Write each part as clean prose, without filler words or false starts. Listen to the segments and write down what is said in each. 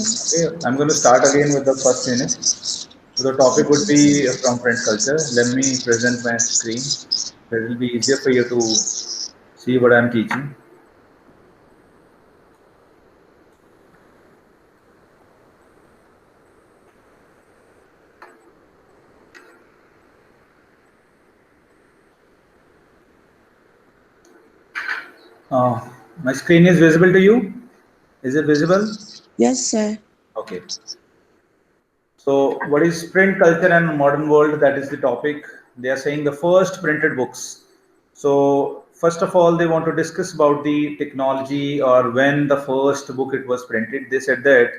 Okay, I'm going to start again with the first unit. So the topic would be from print culture. Let me present my screen. It will be easier for you to see what I'm teaching. Uh, my screen is visible to you? Is it visible? Yes, sir. Okay. So what is print culture and modern world? That is the topic. They are saying the first printed books. So first of all, they want to discuss about the technology or when the first book it was printed. They said that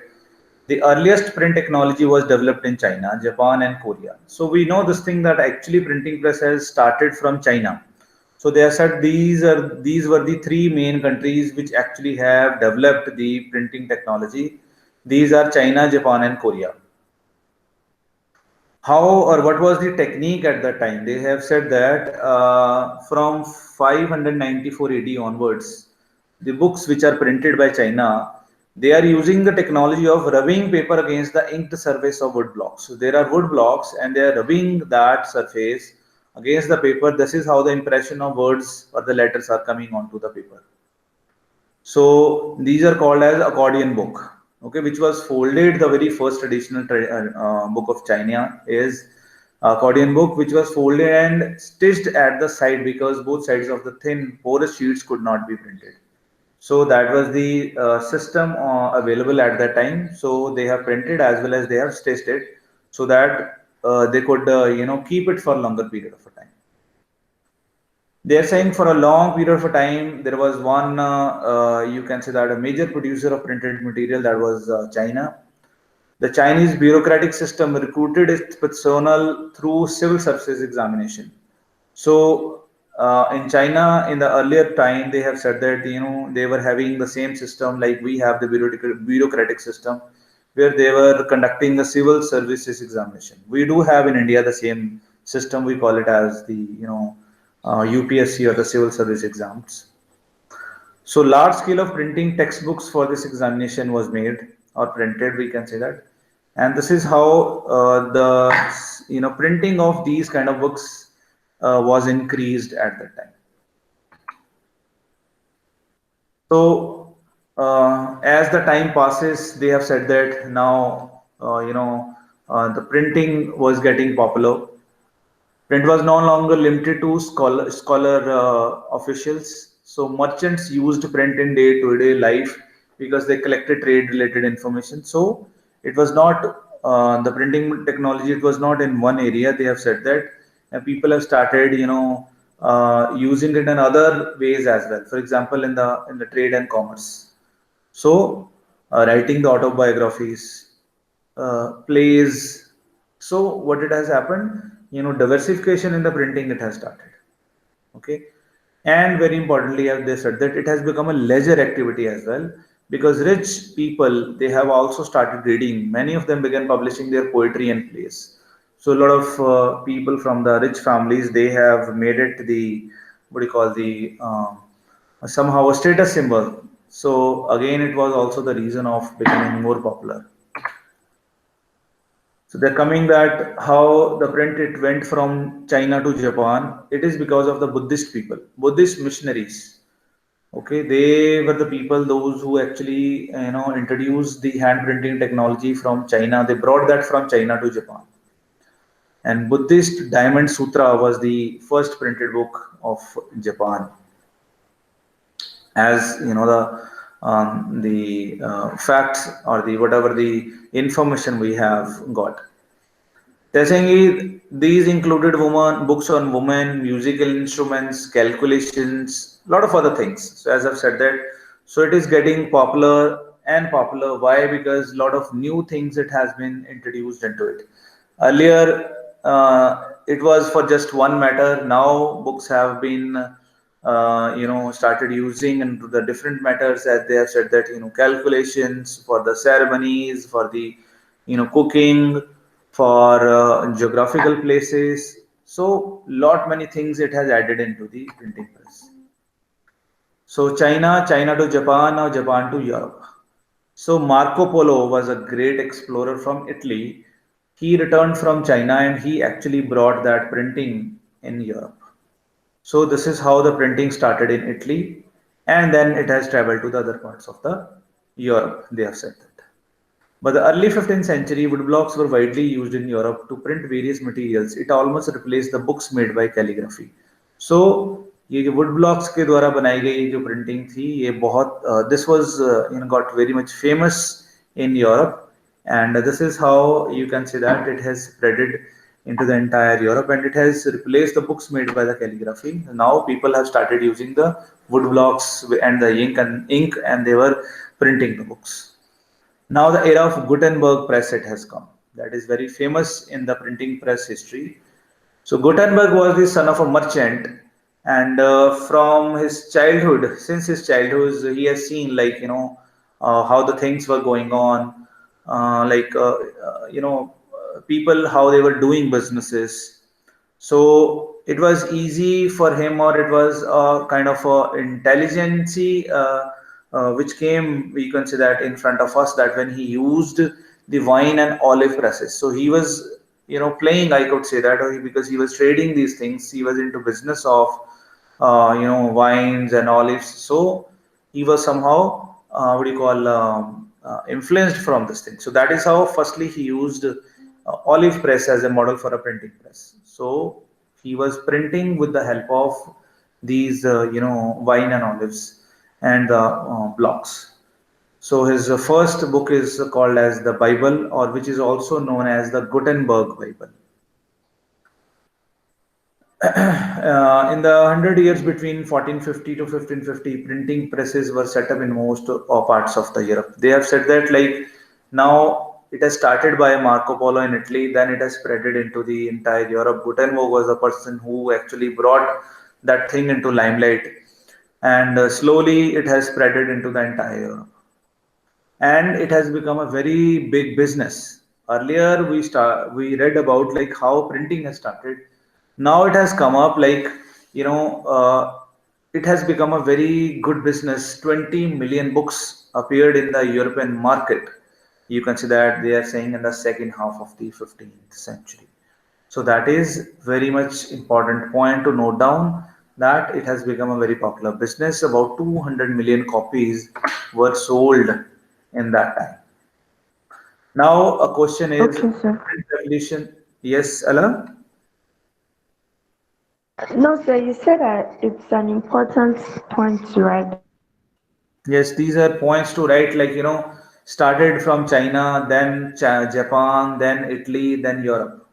the earliest print technology was developed in China, Japan, and Korea. So we know this thing that actually printing press has started from China. So they have said these were the three main countries which actually have developed the printing technology. These are China, Japan, and Korea. How or what was the technique at that time? They have said that from 594 AD onwards, the books which are printed by China, they are using the technology of rubbing paper against the inked surface of wood blocks. So there are wood blocks and they are rubbing that surface against the paper. This is how the impression of words or the letters are coming onto the paper. So these are called as accordion book, okay, which was folded. The very first traditional book of China is accordion book, which was folded and stitched at the side because both sides of the thin porous sheets could not be printed. So that was the system available at that time. So they have printed as well as they have stitched it so that they could keep it for a longer period of time. They are saying for a long period of time there was one you can say that a major producer of printed material, that was China. The Chinese bureaucratic system recruited its personnel through civil services examination. So in China, in the earlier time, they have said that they were having the same system like we have the bureaucratic system, where they were conducting the civil services examination. We do have in India the same system. We call it as the UPSC or the civil service exams. So large scale of printing textbooks for this examination was made or printed, we can say that, and this is how the printing of these kind of books was increased at that time. So as the time passes, they have said that now the printing was getting popular. Print was no longer limited to scholar officials. So merchants used print in day-to-day life because they collected trade-related information. So it was not the printing technology. It was not in one area. They have said that, and people have started, using it in other ways as well. For example, in the trade and commerce. So writing the autobiographies, plays. So what it has happened, diversification in the printing it has started. Okay, and very importantly, as they said that it has become a leisure activity as well because rich people they have also started reading. Many of them began publishing their poetry and plays. So a lot of people from the rich families they have made it the what do you call the somehow a status symbol. So again, it was also the reason of becoming more popular. So they're coming that how the print it went from China to Japan. It is because of the Buddhist people, Buddhist missionaries. Okay, they were the people those who actually introduced the hand printing technology from China. They brought that from China to Japan. And Buddhist Diamond Sutra was the first printed book of Japan. As the facts or the whatever the information we have got. They're saying these included woman books on women, musical instruments, calculations, a lot of other things. So as I've said that, so it is getting popular and popular. Why? Because a lot of new things it has been introduced into it. Earlier, it was for just one matter. Now books have been started using into the different matters, as they have said that calculations for the ceremonies, for the cooking, for geographical places. So lot many things it has added into the printing press. So China to Japan, or Japan to Europe. So Marco Polo was a great explorer from Italy. He returned from China and he actually brought that printing in Europe. So this is how the printing started in Italy, and then it has traveled to the other parts of the Europe. They have said that. By the early 15th century, woodblocks were widely used in Europe to print various materials. It almost replaced the books made by calligraphy. So ये जो wood blocks के द्वारा बनाई गई जो printing थी ये बहुत this was got very much famous in Europe, and this is how you can say that it has spreaded into the entire Europe, and it has replaced the books made by the calligraphy. Now people have started using the wood blocks and the ink and they were printing the books. Now the era of Gutenberg press it has come. That is very famous in the printing press history. So Gutenberg was the son of a merchant, and from his childhood, since his childhood, he has seen how the things were going on, people how they were doing businesses. So it was easy for him, or it was a kind of a intelligency which came, we can say that in front of us, that when he used the wine and olive presses. So he was, playing, I could say that, because he was trading these things. He was into business of, wines and olives. So he was somehow, what do you call, influenced from this thing. So that is how, firstly, he used olive press as a model for a printing press. So he was printing with the help of these, wine and olives and the blocks. So his first book is called as the Bible, or which is also known as the Gutenberg Bible. In the 100 years between 1450 to 1550, printing presses were set up in most parts of the Europe. They have said that now it has started by Marco Polo in Italy, then it has spreaded into the entire Europe. Gutenberg was the person who actually brought that thing into limelight, and slowly it has spreaded into the entire Europe, and it has become a very big business. Earlier we read about how printing has started. Now it has come up you know uh, it has become a very good business. 20 million books appeared in the European market. You can see that they are saying in the second half of the 15th century. So that is very much important point to note down, that it has become a very popular business. About 200 million copies were sold in that time. Now a question is Okay, sir. print revolution. Yes, Allah? No, sir, you said that it's an important point to write down. Yes, these are points to write, started from China, then Japan, then Italy, then Europe.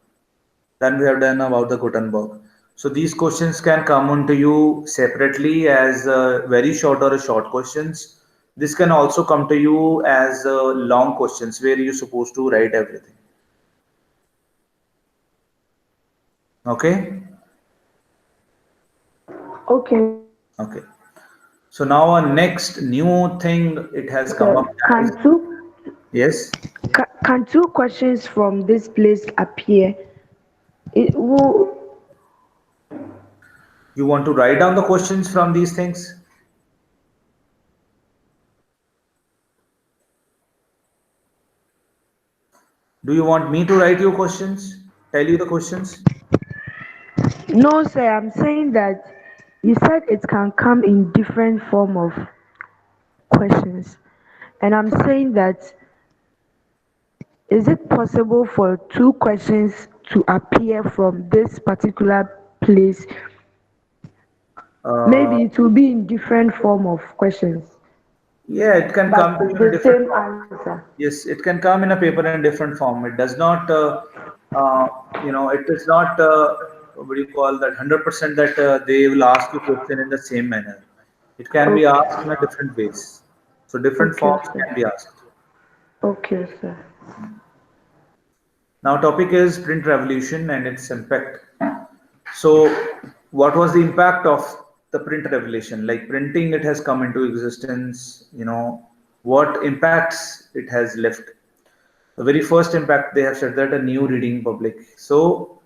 Then we have done about the Gutenberg. So these questions can come on to you separately as very short or short questions. This can also come to you as long questions where you're supposed to write everything. Okay? Okay, sir. Okay. So now our next new thing it has come up, that is, yes. Can two questions from this place appear? It will. You want to write down the questions from these things? Do you want me to write you questions? Tell you the questions? No, sir. I'm saying that you said it can come in different form of questions, and I'm saying that is it possible for two questions to appear from this particular place? Uh, Maybe it will be in different form of questions, yeah, it can come to but you in the different same form. answer. Yes, it can come in a paper in different form. It does not, uh, it is not, what do you call that, 100% that they will ask you question in the same manner. It can be Okay. asked in a different ways. So different Okay, forms sir. can be asked. Okay, sir. Now topic is print revolution and its impact. So, what was the impact of the print revolution? Like printing, it has come into existence. What impacts it has left? The very first impact, they have said that a new reading public. So,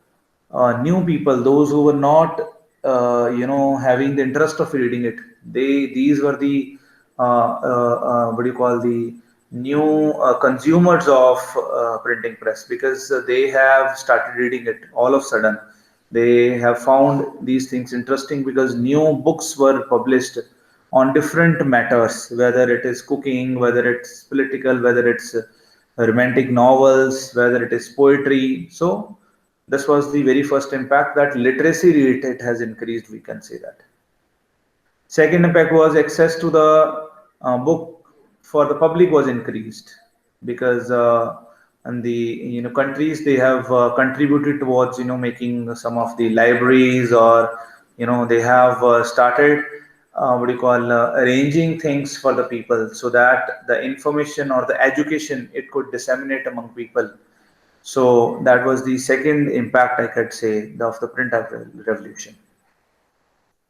new people, those who were not, having the interest of reading it, these were the, what do you call, the new consumers of printing press, because they have started reading it all of a sudden. They have found these things interesting because new books were published on different matters, whether it is cooking, whether it's political, whether it's romantic novels, whether it is poetry. So this was the very first impact, that literacy rate it has increased, we can say that. Second impact was access to the book for the public was increased, because and the countries, they have contributed towards making some of the libraries, or they have started what do you call arranging things for the people, so that the information or the education it could disseminate among people. So that was the second impact, I could say, of the print revolution.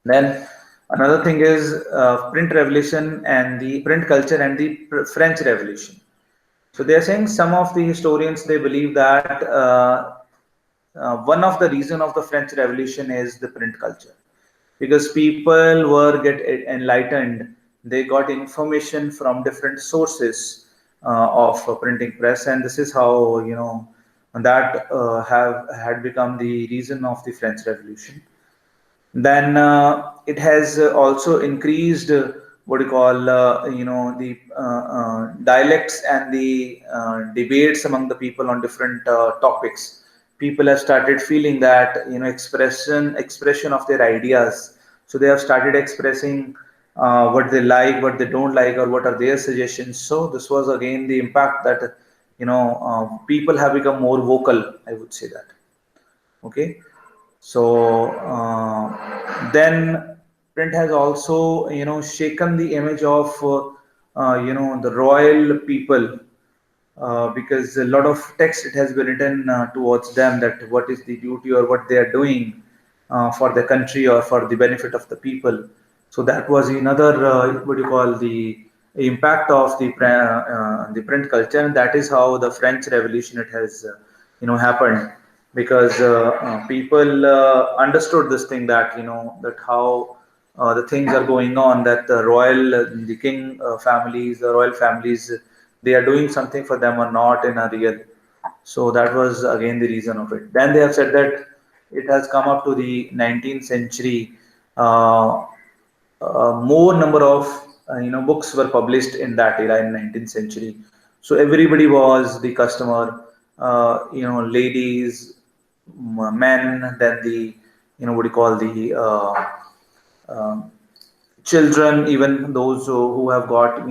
Then another thing is print revolution and the print culture and the French Revolution. So they are saying, some of the historians, they believe that one of the reason of the French Revolution is the print culture, because people were get enlightened. They got information from different sources of printing press, and this is how that have had become the reason of the French Revolution. Then it has also increased what do you call the dialects and the debates among the people on different topics. People have started feeling that expression of their ideas. So they have started expressing what they like, what they don't like, or what are their suggestions. So this was again the impact that people have become more vocal, I would say that. Okay. So then print has also shaken the image of the royal people, because a lot of text it has been written towards them, that what is the duty or what they are doing for the country or for the benefit of the people. So that was another what do you call the impact of the print culture, and that is how the French Revolution it has happened, because people understood this thing, that that how the things are going on, that the king families, the royal families, they are doing something for them or not in a real. So that was again the reason of it. Then they have said that it has come up to the 19th century. Uh, More number of books were published in that era in 19th century. So everybody was the customer. Ladies, men, then the what do you call the um children, even those who have got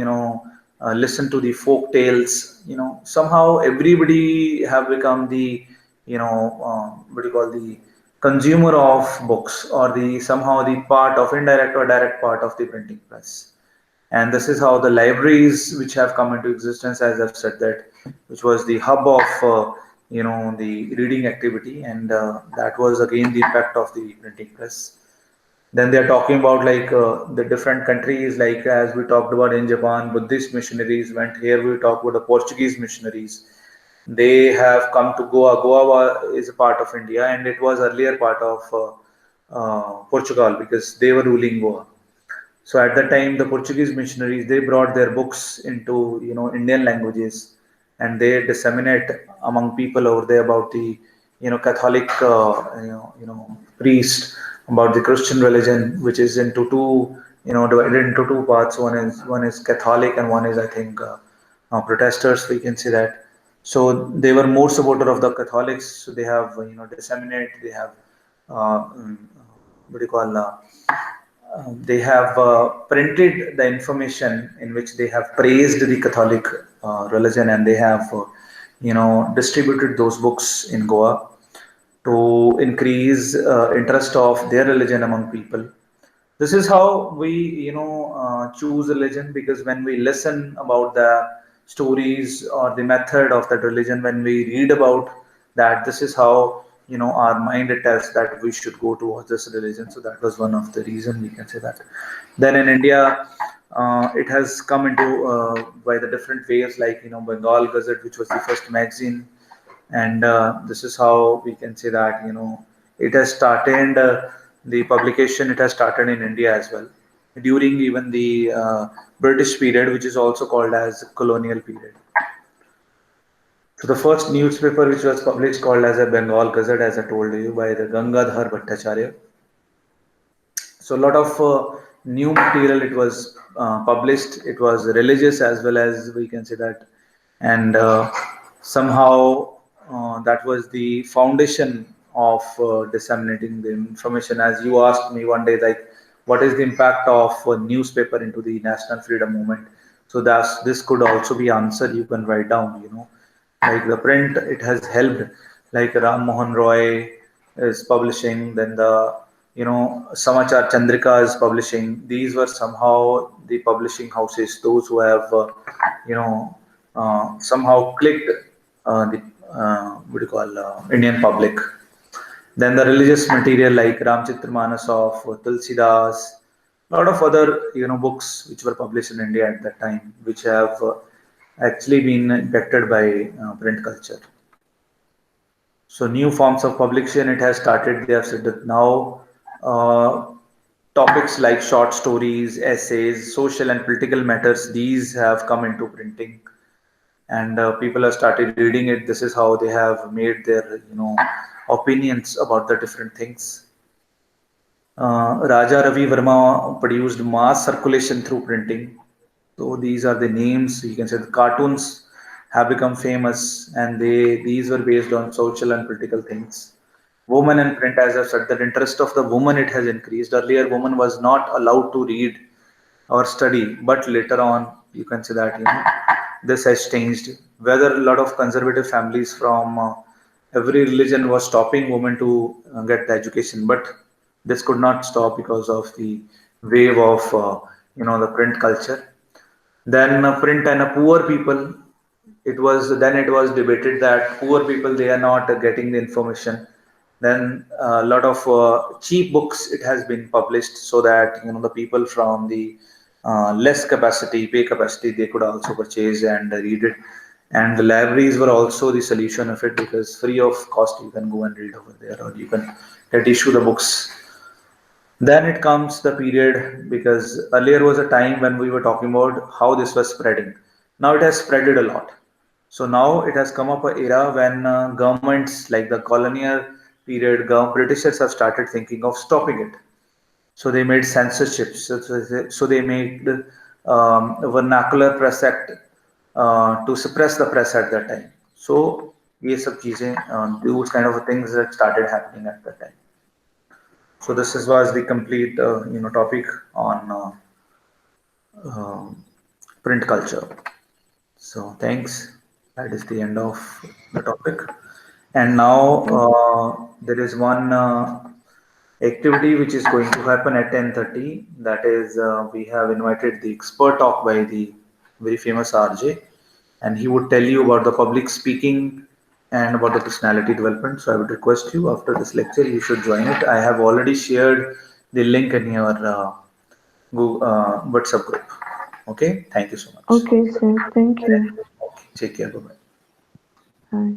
listen to the folk tales. Somehow everybody have become the what do you call the consumer of books, or the somehow the part of indirect or direct part of the printing press. And this is how the libraries which have come into existence, as I've said that, which was the hub of the reading activity, and that was again the impact of the printing press. Then they are talking about like the different countries, like as we talked about in Japan, Buddhist missionaries went here. We talk about the Portuguese missionaries. They have come to Goa. Is a part of India, and it was earlier part of Portugal, because they were ruling Goa. So at that time, the Portuguese missionaries, they brought their books into Indian languages, and they disseminate among people over there about the Catholic priest, about the Christian religion, which is into two divided into two parts. One is Catholic, and one is, I think, Protestants. We can say that. So they were more supporter of the Catholics. So they have disseminate. They have what do you call they have printed the information in which they have praised the Catholic religion, and they have distributed those books in Goa to increase interest of their religion among people. This is how we choose religion, because when we listen about the stories or the method of that religion, when we read about that, this is how our mind it tells that we should go towards this religion. So that was one of the reason, we can say that. Then in India, it has come into by the different ways, like Bengal Gazette, which was the first magazine, and this is how we can say that it has started the publication, it has started in India as well. during even the British period, which is also called as colonial period. So the first newspaper which was published called as a Bengal Gazette, as I told you, by the Gangadhar Bhattacharya. So a lot of new material it was published. It was religious as well as we can say that, and somehow that was the foundation of disseminating the information. As you asked me one day, like what is the impact of a newspaper into the national freedom movement? So that's this could also be answered. You can write down, like the print. It has helped, like Ram Mohan Roy is publishing, then the Samachar Chandrika is publishing. These were somehow the publishing houses, those who have you know somehow clicked the what do you call Indian public. Then the religious material like Ramchitramanas of Tulsidas, a lot of other books which were published in India at that time, which have actually been impacted by print culture. So new forms of publication it has started. They have said that now uh, topics like short stories, essays, social and political matters, these have come into printing, and people have started reading it. This is how they have made their opinions about the different things. Raja Ravi Verma produced mass circulation through printing. So these are the names. You can say the cartoons have become famous, and these were based on social and political things. Women in print, as I've said, the interest of the woman it has increased. Earlier, woman was not allowed to read or study, but later on, you can say that this has changed. Whether a lot of conservative families from every religion was stopping women to get the education, but this could not stop because of the wave of the print culture. Then print and poor people, it was debated that poor people they are not getting the information. Then a lot of cheap books it has been published so that the people from the less capacity, pay capacity, they could also purchase and read it. And the libraries were also the solution of it, because free of cost you can go and read over there, or you can get issue the books. Then it comes the period, because earlier was a time when we were talking about how this was spreading. Now it has spreaded a lot. So now it has come up an era when governments like the colonial period, Britishers have started thinking of stopping it. So they made censorships. So they made vernacular press act to suppress the press at that time. So ये सब चीजें those kind of things that started happening at that time. So this is, was the complete topic on uh, print culture. So thanks. That is the end of the topic. And now there is one activity which is going to happen at 10:30. That is, we have invited the expert talk by the very famous RJ, and he would tell you about the public speaking and about the personality development. So I would request you after this lecture, you should join it. I have already shared the link in your Google, WhatsApp group. Okay, thank you so much. Okay, sir. Thank you. Okay, take care. Bye bye. Bye.